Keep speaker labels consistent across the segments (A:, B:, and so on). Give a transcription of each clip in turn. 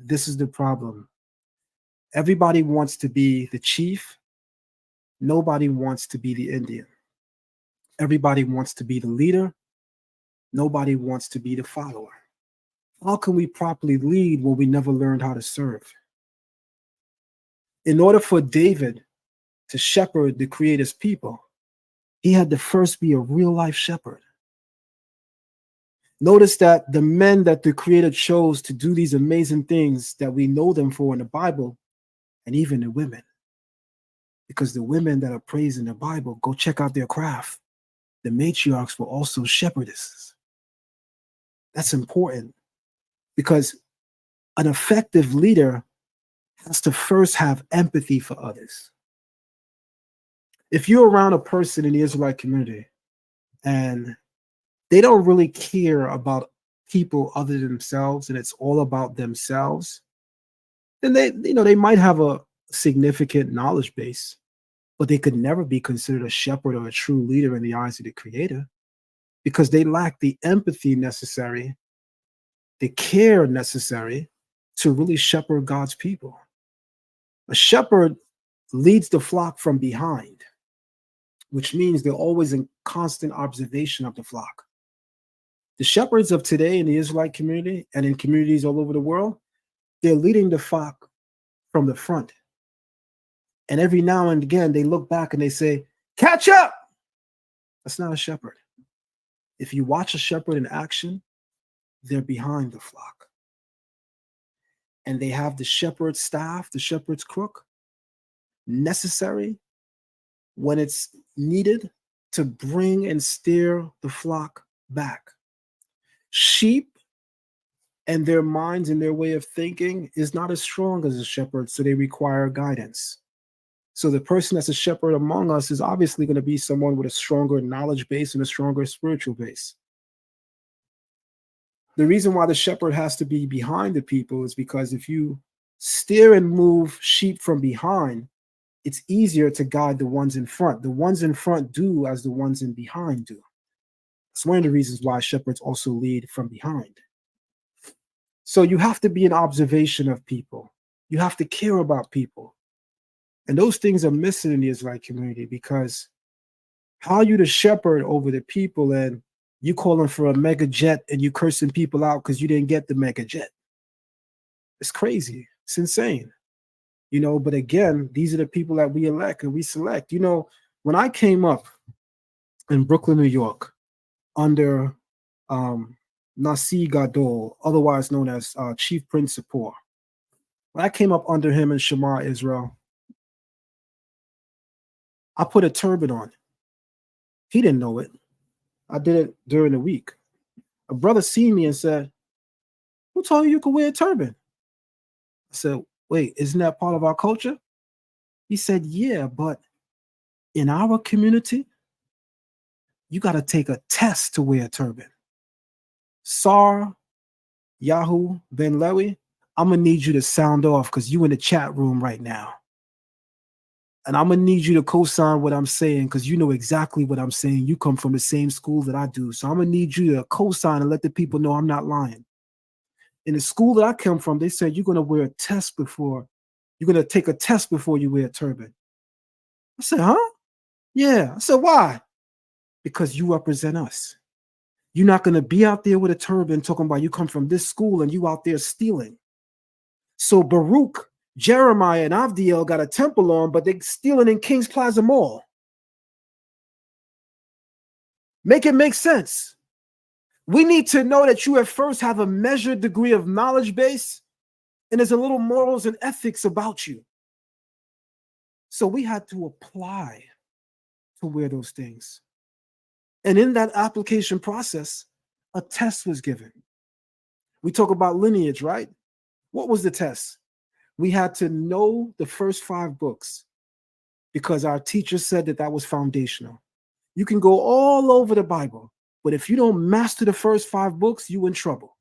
A: this is the problem. Everybody wants to be the chief. Nobody wants to be the Indian. Everybody wants to be the leader. Nobody wants to be the follower. How can we properly lead when we never learned how to serve? In order for David to shepherd the Creator's people, he had to first be a real life shepherd. Notice that the men that the Creator chose to do these amazing things that we know them for in the Bible, and even the women, because the women that are praised in the Bible, go check out their craft. The matriarchs were also shepherdesses. That's important because an effective leader has to first have empathy for others. If you're around a person in the Israelite community and they don't really care about people other than themselves and it's all about themselves, then they might have a significant knowledge base, but they could never be considered a shepherd or a true leader in the eyes of the Creator because they lack the empathy necessary, the care necessary to really shepherd God's people. A shepherd leads the flock from behind, which means they're always in constant observation of the flock. The shepherds of today in the Israelite community and in communities all over the world, they're leading the flock from the front. And every now and again, they look back and they say, "Catch up!" That's not a shepherd. If you watch a shepherd in action, they're behind the flock. And they have the shepherd's staff, the shepherd's crook, necessary when it's needed to bring and steer the flock back. Sheep and their minds and their way of thinking is not as strong as a shepherd, so they require guidance. So the person that's a shepherd among us is obviously going to be someone with a stronger knowledge base and a stronger spiritual base. The reason why the shepherd has to be behind the people is because if you steer and move sheep from behind, it's easier to guide the ones in front. The ones in front do as the ones in behind do. It's one of the reasons why shepherds also lead from behind. So you have to be in observation of people. You have to care about people. And those things are missing in the Israelite community because how are you the shepherd over the people and you calling for a mega jet and you cursing people out because you didn't get the mega jet? It's crazy. It's insane. But again, these are the people that we elect and we select. When I came up in Brooklyn, New York, under Nasi Gadol, otherwise known as Chief Prince Sapor, when I came up under him in Shema Israel, I put a turban on. He didn't know it. I did it during the week. A brother seen me and said, "Who told you could wear a turban?" I said, "Wait, isn't that part of our culture?" He said, "Yeah, but in our community, you got to take a test to wear a turban." Sar Yahu Ben Lewi, I'm going to need you to sound off because you in the chat room right now. And I'm going to need you to co-sign what I'm saying because you know exactly what I'm saying. You come from the same school that I do. So I'm going to need you to co-sign and let the people know I'm not lying. In the school that I come from, they said you're going to wear a test before, you're going to take a test before you wear a turban. I said, "Huh?" "Yeah." I said, "Why?" "Because you represent us. You're not going to be out there with a turban talking about you come from this school and you out there stealing. So Baruch, Jeremiah, and Avdiel got a temple on, but they're stealing in King's Plaza Mall. Make it make sense. We need to know that you at first have a measured degree of knowledge base and there's a little morals and ethics about you. So we had to apply to wear those things. And in that application process, a test was given. We talk about lineage, right? What was the test? We had to know the first 5 books because our teacher said that was foundational. You can go all over the Bible, but if you don't master the first 5 books, you're in trouble.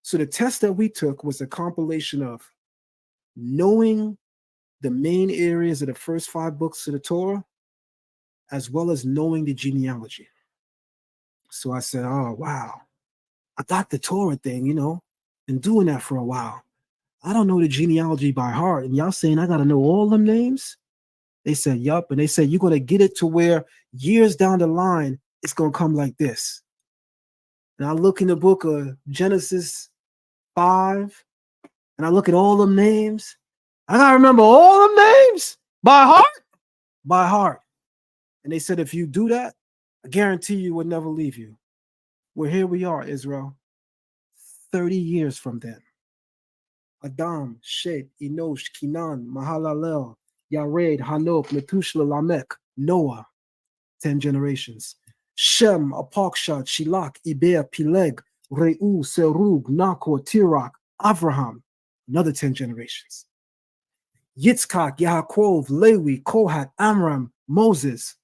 A: So the test that we took was a compilation of knowing the main areas of the first 5 books of the Torah, as well as knowing the genealogy. So I said, "Oh, wow. I got the Torah thing, been doing that for a while. I don't know the genealogy by heart. And y'all saying I got to know all them names? They said, yup. And they said, you're going to get it to where years down the line, it's going to come like this. And I look in the book of Genesis 5, and I look at all them names. I got to remember all them names by heart. By heart. And they said, if you do that, I guarantee you will never leave you. Well, here we are, Israel, 30 years from then. Adam, Shet, Enosh, Kinan, Mahalalel, Yared, Hanok, Methuselah, Lamech, Noah, 10 generations. Shem, Apakshad, Shilach, Iber, Peleg, Reu, Serug, Nakor, Tirach, Avraham, another 10 generations. Yitzchak, Yaakov, Lewi, Kohat, Amram, Moses,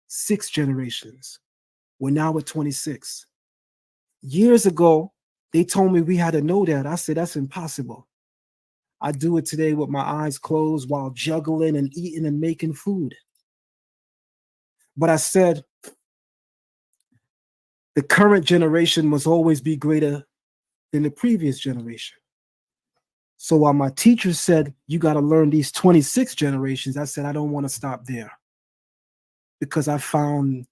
A: 6 generations. We're now at 26. Years ago, they told me we had to know that. I said, that's impossible. I do it today with my eyes closed while juggling and eating and making food. But I said, the current generation must always be greater than the previous generation. So while my teacher said, you got to learn these 26 generations, I said, I don't want to stop there because I found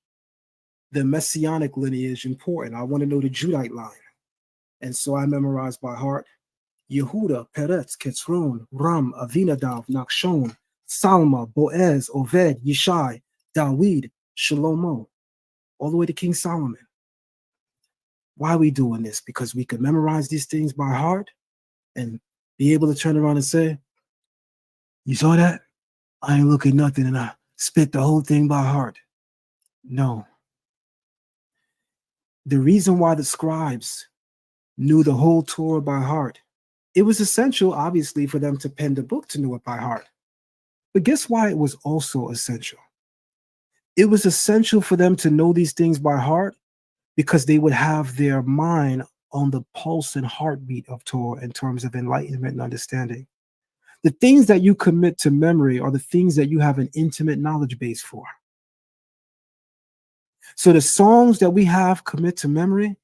A: the messianic lineage important. I want to know the Judite line. And so I memorized by heart Yehuda, Peretz, Ketzron, Ram, Avinadav, Nachshon, Salma, Boaz, Oved, Yishai, Dawid, Shalomo, all the way to King Solomon. Why are we doing this? Because we can memorize these things by heart and be able to turn around and say, you saw that? I ain't looking nothing and I spit the whole thing by heart. No. The reason why the scribes knew the whole Torah by heart, it was essential, obviously, for them to pen the book to know it by heart. But guess why it was also essential? It was essential for them to know these things by heart because they would have their mind on the pulse and heartbeat of Torah in terms of enlightenment and understanding. The things that you commit to memory are the things that you have an intimate knowledge base for. So the songs that we have commit to memory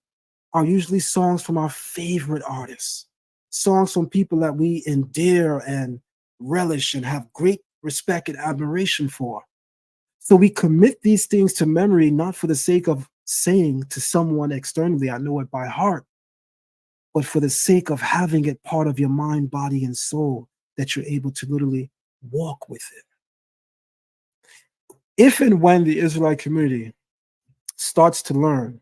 A: are usually songs from our favorite artists, songs from people that we endear and relish and have great respect and admiration for. So we commit these things to memory, not for the sake of saying to someone externally, I know it by heart, but for the sake of having it part of your mind, body, and soul, that you're able to literally walk with it. If and when the Israelite community starts to learn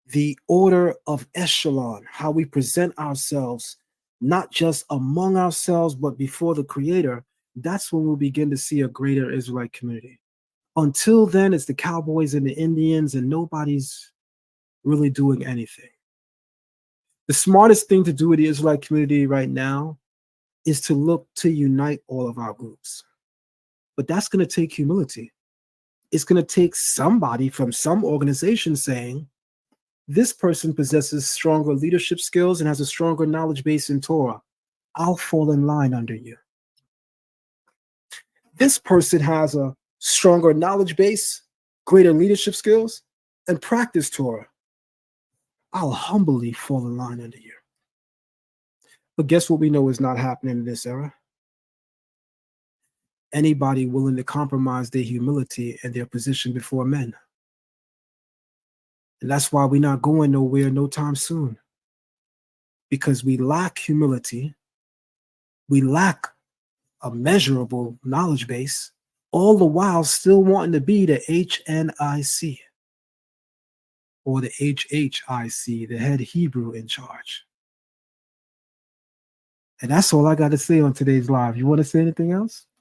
A: the order of echelon, how we present ourselves, not just among ourselves, but before the Creator, that's when we'll begin to see a greater Israelite community. Until then, it's the Cowboys and the Indians, and nobody's really doing anything. The smartest thing to do with the Israelite community right now is to look to unite all of our groups. But that's going to take humility. It's going to take somebody from some organization saying, this person possesses stronger leadership skills and has a stronger knowledge base in Torah. I'll fall in line under you. This person has a stronger knowledge base, greater leadership skills, and practice Torah. I'll humbly fall in line under you. But guess what we know is not happening in this era? Anybody willing to compromise their humility and their position before men. And that's why we're not going nowhere no time soon. Because we lack humility. We lack a measurable knowledge base, all the while still wanting to be the HNIC or the HHIC, the head Hebrew in charge. And that's all I got to say on today's live. You want to say anything else?